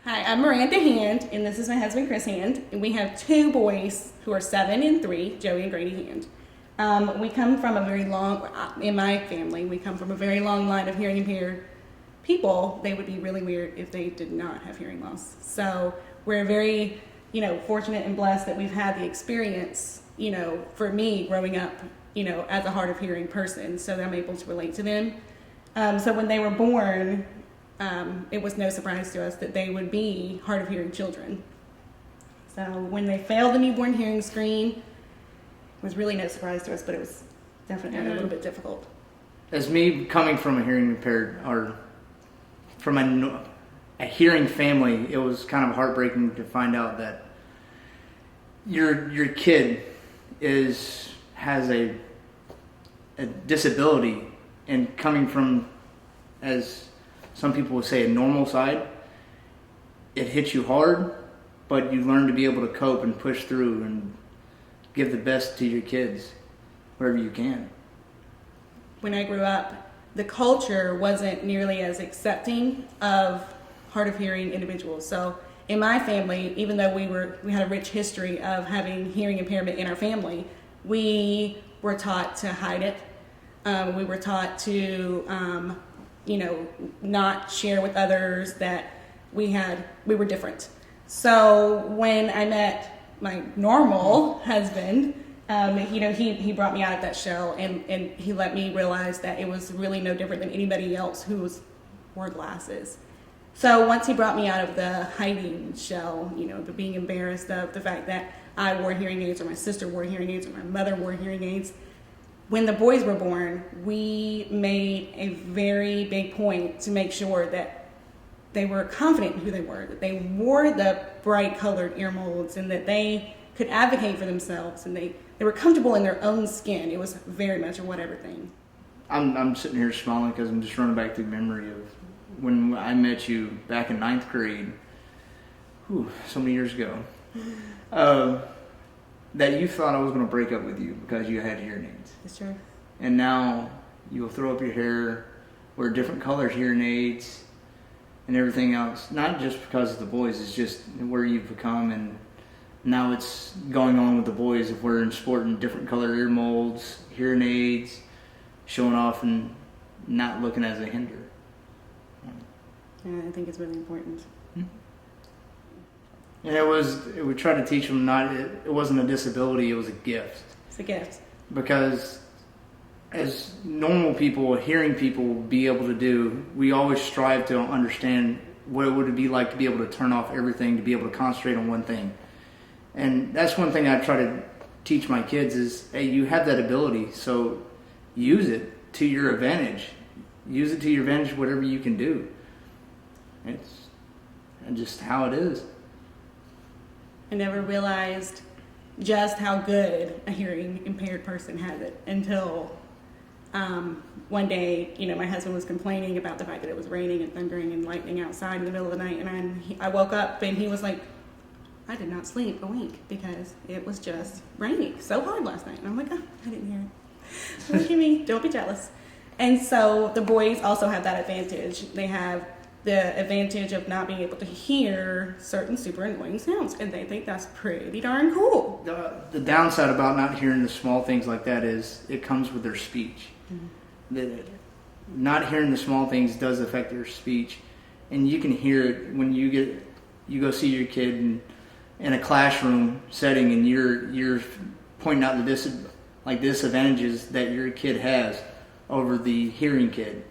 Hi, I'm Miranda Hand, and this is my husband Chris Hand, and we have two boys who are 7 and 3, Joey and Grady Hand. We come from a very long, in my family, we come from a very long line of hearing impaired people. They would be really weird if they did not have hearing loss. So we're very, fortunate and blessed that we've had the experience, for me growing up, as a hard of hearing person, so that I'm able to relate to them. So when they were born, it was no surprise to us that they would be hard of hearing children. So when they failed the newborn hearing screen, it was really no surprise to us, but it was definitely a little bit difficult. As me coming from a hearing impaired or from a hearing family, it was kind of heartbreaking to find out that your kid has a disability, and coming from, as some people would say, a normal side, it hits you hard, but you learn to be able to cope and push through and give the best to your kids wherever you can. When I grew up, the culture wasn't nearly as accepting of hard of hearing individuals. So in my family, even though we had a rich history of having hearing impairment in our family, we were taught to hide it. We were taught to not share with others that we were different. So when I met my normal husband, he brought me out of that shell, and he let me realize that it was really no different than anybody else who wore glasses. So once he brought me out of the hiding shell, the being embarrassed of the fact that I wore hearing aids, or my sister wore hearing aids, or my mother wore hearing aids, when the boys were born, we made a very big point to make sure that they were confident in who they were, that they wore the bright colored ear molds, and that they could advocate for themselves, and they were comfortable in their own skin. It was very much a whatever thing. I'm sitting here smiling because I'm just running back through memory of when I met you back in 9th grade, so many years ago, that you thought I was going to break up with you because you had hearing aids. That's true. And now you'll throw up your hair, wear different colors hearing aids, and everything else. Not just because of the boys, it's just where you've become, and now it's going on with the boys of wearing, sporting different color ear molds, hearing aids, showing off and not looking as a hinder. Yeah, I think it's really important. And we tried to teach them it wasn't a disability, it was a gift. It's a gift. Because as normal people, hearing people be able to do, we always strive to understand what it would be like to be able to turn off everything, to be able to concentrate on one thing. And that's one thing I try to teach my kids is, hey, you have that ability, so use it to your advantage. Use it to your advantage, whatever you can do. It's just how it is. I never realized just how good a hearing impaired person has it until one day, my husband was complaining about the fact that it was raining and thundering and lightning outside in the middle of the night, and I woke up and he was like, I did not sleep a wink because it was just raining so hard last night. And I'm like, I didn't hear it. Look at me, don't be jealous. And so the boys also have that advantage. They have the advantage of not being able to hear certain super annoying sounds, and they think that's pretty darn cool. The downside about not hearing the small things like that is it comes with their speech. Mm-hmm. Not hearing the small things does affect their speech, and you can hear it when you go see your kid in a classroom setting, and you're pointing out the disadvantages that your kid has over the hearing kid.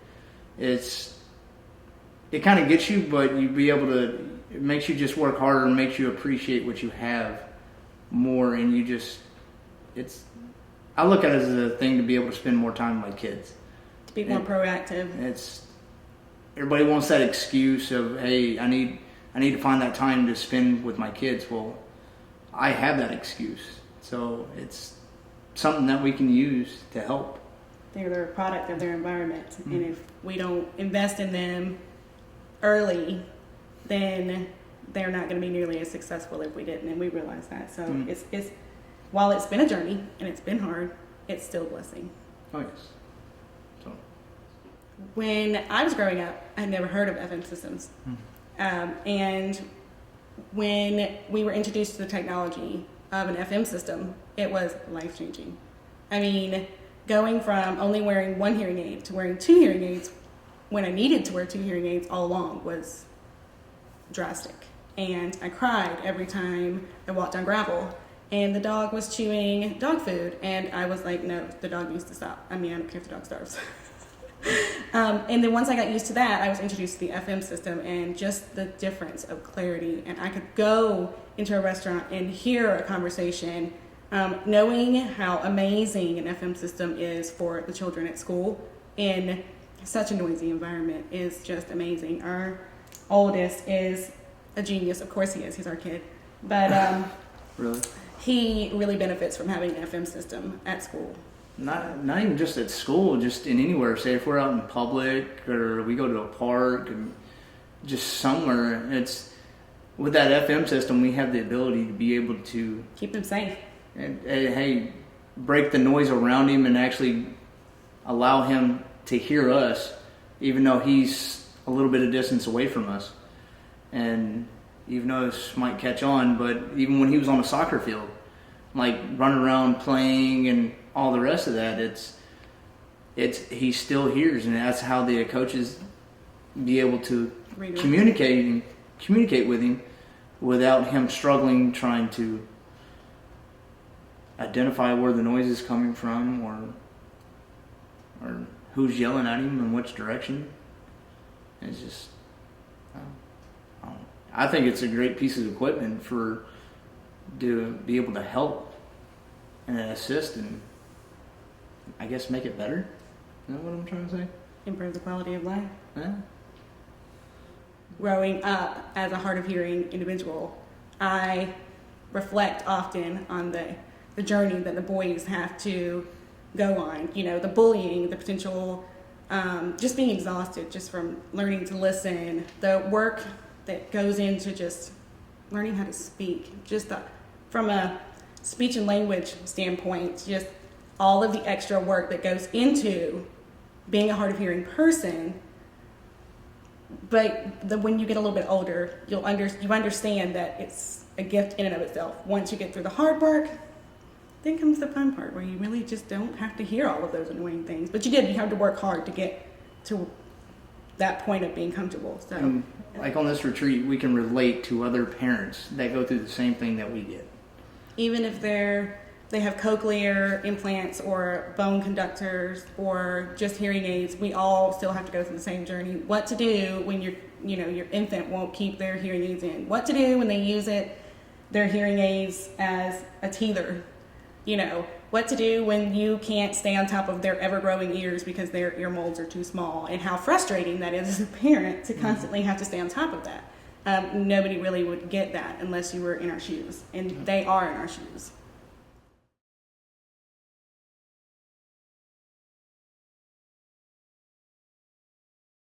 It kind of gets you, but it makes you just work harder and makes you appreciate what you have more, and I look at it as a thing to be able to spend more time with my kids. To be more proactive. Everybody wants that excuse of, hey, I need to find that time to spend with my kids. Well, I have that excuse. So it's something that we can use to help. They're a product of their environment, mm-hmm. And if we don't invest in them early, then they're not going to be nearly as successful if we didn't, and we realize that. So it's while it's been a journey and it's been hard, it's still a blessing. Oh yes. So when I was growing up, I had never heard of FM systems. And when we were introduced to the technology of an FM system, it was life-changing. I mean, going from only wearing one hearing aid to wearing two hearing aids when I needed to wear two hearing aids all along was drastic. And I cried every time I walked on gravel and the dog was chewing dog food, and I was like, no, the dog needs to stop. I mean, I don't care if the dog starves. And then once I got used to that, I was introduced to the FM system and just the difference of clarity. And I could go into a restaurant and hear a conversation, knowing how amazing an FM system is for the children at school in such a noisy environment is just amazing. Our oldest is a genius. Of course he is. He's our kid. But Really? he really benefits from having an FM system at school. Not even just at school, just in anywhere. Say if we're out in public or we go to a park and just somewhere, it's with that FM system we have the ability to be able to Keep him safe. and hey, break the noise around him and actually allow him to hear us, even though he's a little bit of distance away from us. And even though this might catch on, but even when he was on a soccer field, like running around playing and all the rest of that, it's he still hears, and that's how the coaches be able to communicate with him without him struggling trying to identify where the noise is coming from or who's yelling at him in which direction. It's just I think it's a great piece of equipment to be able to help and assist and I guess make it better. Is that what I'm trying to say? Improve the quality of life. Yeah. Growing up as a hard of hearing individual, I reflect often on the journey that the boys have to go on. You know, the bullying, the potential, just being exhausted just from learning to listen, the work that goes into just learning how to speak, just from a speech and language standpoint, just all of the extra work that goes into being a hard of hearing person. But when you get a little bit older, you understand that it's a gift in and of itself. Once you get through the hard work, then comes the fun part where you really just don't have to hear all of those annoying things. But you have to work hard to get to that point of being comfortable. So, like on this retreat, we can relate to other parents that go through the same thing that we get. Even if they have cochlear implants or bone conductors or just hearing aids, we all still have to go through the same journey. What to do when your infant won't keep their hearing aids in? What to do when they use their hearing aids as a teether? What to do when you can't stay on top of their ever-growing ears because their ear molds are too small, and how frustrating that is as a parent to constantly have to stay on top of that. Nobody really would get that unless you were in our shoes, and they are in our shoes.